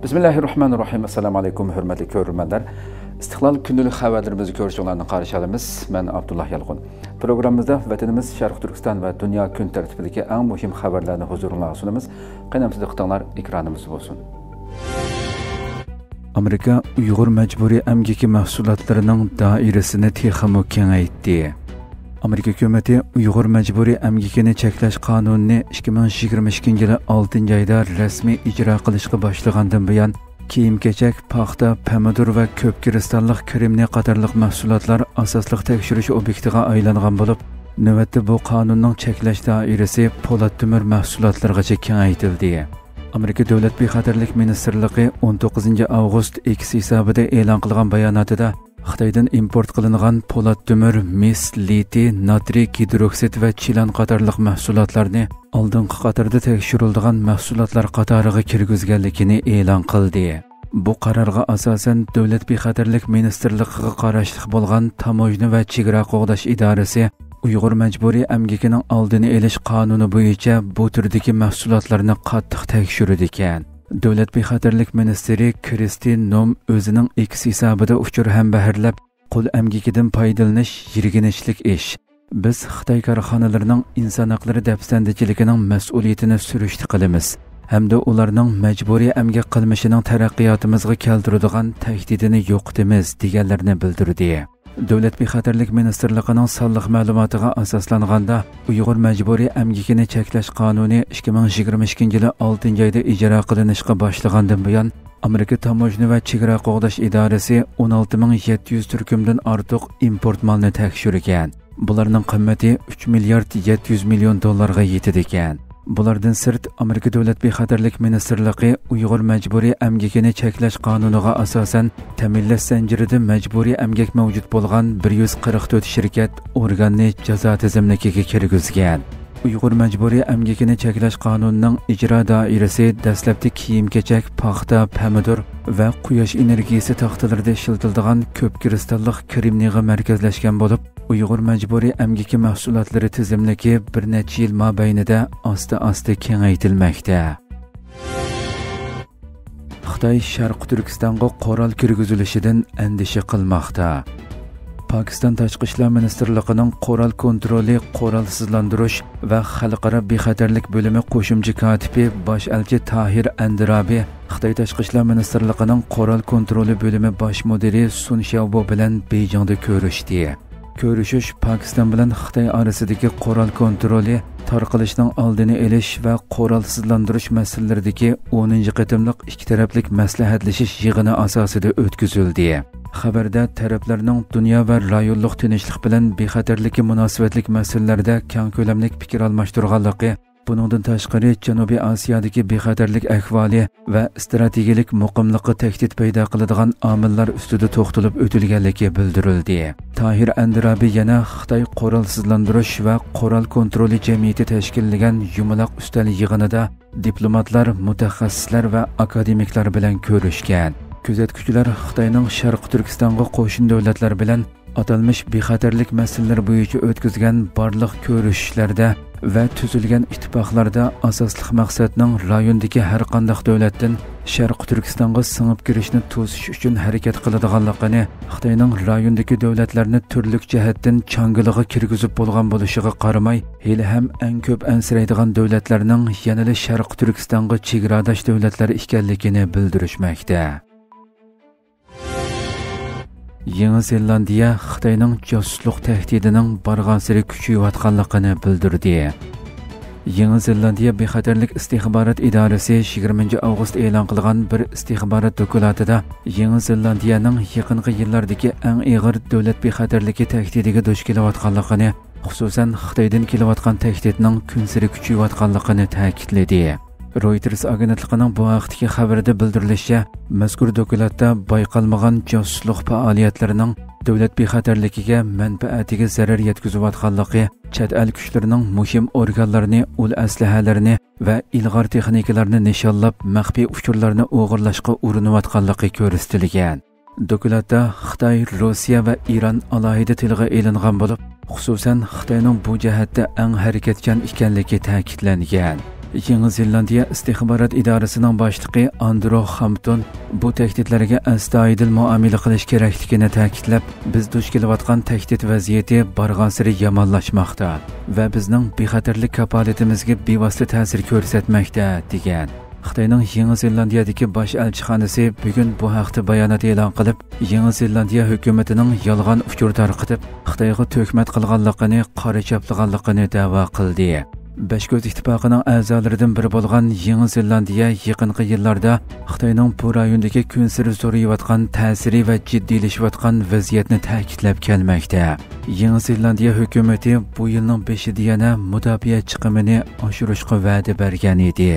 Bismillahirrahmanirrahim. Assalamu alaykum, hürmetli görürmenler. İstiklal günlük haberlerimizi görüşünlerini karşı alımız. Ben Abdullah Yalğun. Programımızda vatanımız Şarkı Türkistan ve dünya gün tertibindeki en mühim haberlerini huzuruna sunumuz. Qanamsız qıtanglar ekranımız olsun. Amerika Uyghur mecburi emgeki mahsulatlarının dairesini texmi kengaytdi. Amerika hükümeti Uyghur mecburi emgekini cheklash qonunini 2022 yılı 6. ayda resmi icra qilishga başlagandan buyon kiyim-kechak, paxta, pomidor va ko'p kristallik kremni qatorliq mahsulotlar asosliq tekshirish obyektiga aylangan bo'lib, navbatda bu qonunning cheklash doirasi po'lat temir mahsulotlargacha kengaytirildi. Amerika Davlat bexatarlik ministerligi 19 avgust X hisobida e'lon qilgan bayonotida Xitoydan import qilingan po'lat temir, mis, litiy, natriy gidroksid va chilan qatorliq mahsulotlarni oldingi qatorda tekshiriladigan mahsulotlar qatoriga kirgizganligini e'lon qildi. Bu qarorga asosan Davlat bexatarlik ministerligiga qarashli bo'lgan Tamojna va chegara qo'g'dash idorasi Uyghur mecburi emgekining oldini olish qonuni bo'yicha bu turdagi mahsulotlarni qattiq tekshirdi ekan. Davlat bexatarlik ministri Kristin Nom o'zining X hisobida uchur ham baharlab, qo'l emgekidan foydalanish yirginishlik ish. Biz Xitoy korxonalarining inson haqlari dafsandichiligining mas'uliyatini surishti qilamiz hamda ularning majburiy emgak qilmishining taraqqiyotimizga keltiradigan tahdidini yo'qotamiz deganlarni bildirdi. Davlat bexatarlik ministerligining sonliq ma'lumotiga asoslanganda Uyghur majburiy emgakini cheklash qonuni 2022 yili 6 oyda ijro qilinishga boshlagandan buyon Amerika Tamojna va chegara qo'g'dash idorasi 16700 turkumdan ortiq import molni tekshirgan. Bularning qimmati 3 milliard 700 million dollarga yetadi ekan. Bulardan sirt Amerika Davlat bexatarlik ministerligi Uyghur majburiy emgakini cheklash qonuniga asosan ta'minlash zanjirida majburiy emgak mavjud bo'lgan 144 shirkat organni jazo tizimligiga kirgizgan. Uyghur majburiy emgakini cheklash qonunining ijro doirasi dastlabki kiyim-kechak, paxta, pomidor va quyosh energiyasi taxtalarida ishlatiladigan ko'p kristallik kremniga markazlashgan bo'lib, Uyghur majburiy emgaki mahsulotlari tizimligi bir necha yil mobaynida asta-asta kengaytirilmoqda. Xitoy Sharq Turkistonga qoral kirgizilishidan andisha qilmoqda. Pakistan Tashqi ishlar ministerligining qoral kontroli, qoralsizlantirish va xalqaro bexatarlik bo'limi qo'shimcha kotibi bosh elchi Tahir Andirabi Xitoy Tashqi ishlar ministerligining qoral kontroli bo'limi bosh mudiri Sun Xiaobo bilan Beijingda ko'rishdi. Ko'rishish Pakistan bilan Xitoy orasidagi qoral kontroli, tarqalishning oldini olish va qoralsizlantirish masalalaridagi 10-qatimliq ikki taraflik maslahatlashish yig'ini asosida o'tkazildi. Xabarda taraflarning dunyo va rayonlik tinchlik bilan bexatarlikka munosabatlik masalalarda keng ko'lamli fikr almashtirganligi, buningdan tashqari Janubiy Osiyodagi bexatarlik ahvoli va strategik muqimlikka tahdid paydo qiladigan omillar ustida to'xtalib o'tilganligi bildirildi. Tahir Andirabi yana Xitoy qoralsizlantirish va qoral kontroli jamiyati tashkillagan yumaloq ustal yig'inida diplomatlar, mutaxassislar va akademiklar bilan ko'rishgan. Kuzatuvchilar Xitoyning Sharq Turkistonga qo'shni davlatlar bilan atalmish bexatarlik masalalari bo'yicha o'tkazgan barliq ko'rishishlarda va tuzilgan ittifoqlarda asosli maqsadning rayondagi har qanday davlatdan Sharq Turkistonga singib kirishni to'sish uchun harakat qiladiganligini, Xitoyning rayondagi davlatlarni turli jihatdan changiliga kirgizib bo'lgan bo'lishiga qaramay, hali ham eng ko'p ansiraydigan davlatlarning yanada Sharq Turkistonga chegaradosh davlatlar ekanligini bildirishmoqda. Yangi Zelandiya Xitoyning josuslik tahdidining barg'ansiri kuchayayotganligini bildirdi. Yangi Zelandiya bexatarlik istixborot idorasi 20 avgust e'lon qilgan bir istixborot dokladida Yangi Zelandiyaning yaqinqi yillardagi eng og'ir davlat bexatarligi tahdidiga duch kelayotganligini, xususan Xitoydan kelayotgan tahdidning kunsiri kuchayayotganligini ta'kidladi. Reuters agentligining bu vaqtdagi xabarida bildirilishicha, mazkur dokladda bayqalmagan josuslik faoliyatlarining davlat bexatarligiga, manfaatiga zarar yetkazayotganligi, chet el kuchlarining muhim organlarini, ul aslahalarini va ilg'or texnikalarni nishonlab, maxfiy uchurlarni o'g'irlashga urinayotganligi ko'rsatilgan. Dokladda Xitoy, Rossiya va Iran alohida tilga e'lingan bo'lib, xususan Xitoyning bu jihatda eng harakatchan ekanligi ta'kidlangan. Yangi Zelandiya istixbarat idorasining boshlig'i Andrew Hampton bu tahdidlarga astoydil muomala qilish kerakligini ta'kidlab, biz duch kelayotgan tahdid vaziyati barg'ansiri yomonlashmoqda va bizning bexatarlik kafolatimizga bevosita ta'sir ko'rsatmoqda degan. Xitoyning Yangi Zelandiyadagi bosh elchixonasi bugun bu haqda bayonot e'lon qilib, Yangi Zelandiya hukumatining yolg'on uchur tarqatib, Xitoyga tuhmat qilganligini, qora chaplaganligini da'vo qildi. Beşko'z ittifoqining a'zolaridan biri bo'lgan Yangi Zelandiya yaqinqi yillarda Xitoyning bu rayondagi kun sari zo'rayotgan ta'siri va jiddiylashayotgan vaziyatni ta'kidlab kelmoqda. Yangi Zelandiya hukumati bu yilning 5-ida yana mudofaa chiqimini oshirishga va'da bergan edi.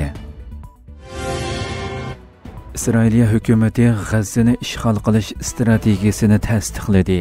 Isroiliya hukumati G'azzani ishg'ol qilish strategiyasini tasdiqladi.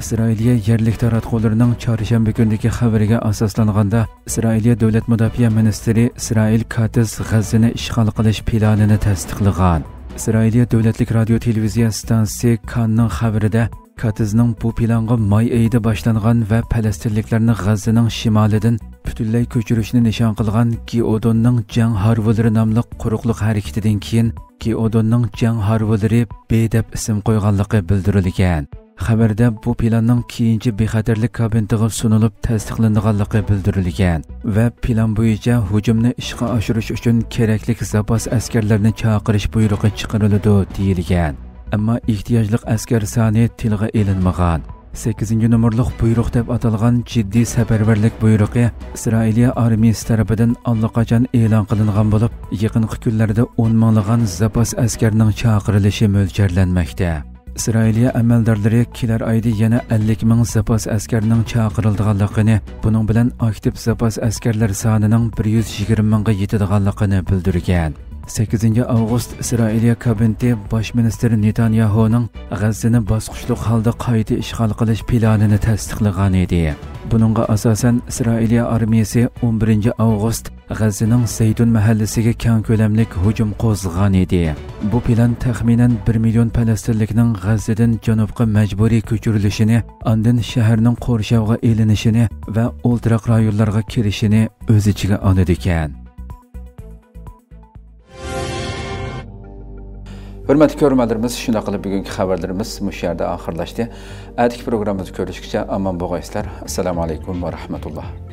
Isroiliya yerlik taratqularning chorshanba kundagi xabariga asoslanganda, Isroiliya davlat mudofaa ministri Isroil Katz G'azzani ishg'ol qilish planini tasdiqlagan. Isroiliya davlatlik radio televiziya stansiyasi Kanning xabarida Katzning bu planga may oyida boshlangan va falastinliklarni G'azzaning shimolidan butunlay ko'chirishni nishon qilgan Giodonning jang harvolari nomli quruqlik harakatidan keyin Giodonning jang harvolari B deb ism qo'yganligi bildirilgan. Xabarda bu planning keyinchi bexatarlik kabinetiga sunilib tasdiqlanganligi bildirilgan va plan bo'yicha hujumni ishga oshirish uchun kerakli zapas askarlarni chaqirish buyrug'i chiqariladi deyilgan. Ammo ehtiyojli askar soni tilga elinmagan. 8-nomerlik buyruq deb atalgan jiddiy safarbarlik buyrug'i Isroiliya armiyasi tomonidan allaqachon e'lon qilingan bo'lib, yaqinqi kunlarda 10 minglagan zapas askarning chaqirilishi mo'ljallanmoqda. Isroiliya amaldorlari kelar oyda yana 50 ming zapas askarning chaqirilganligini, buning bilan aktiv zapas askarlar sonining 120 mingga yetadiganligini bildirgan. 8 avgust Isroiliya kabineti bosh ministri Netanyahuning G'azzani bosqichli holda qayta ishg'ol qilish planini tasdiqlagan edi. Buningga asosan Isroiliya armiyasi 11 avgust G'azzaning Zaytun mahallasiga keng ko'lamli hujum qo'zg'agan edi. Bu plan taxminan 1 million falastinlikning G'azzadan janubga majburiy ko'chirilishini, ondan shaharning qo'rshovga elinishini va o'ltiroq rayonlarga kirishini o'z ichiga oladi ekan. Hürmetli görürmelerimiz, şuna qilib bugungi xabarlarimiz mush yerda oxirlashdi. Atigi programmamizni ko'rishgacha omon bo'linglar. Assalomu alaykum va rahmatulloh.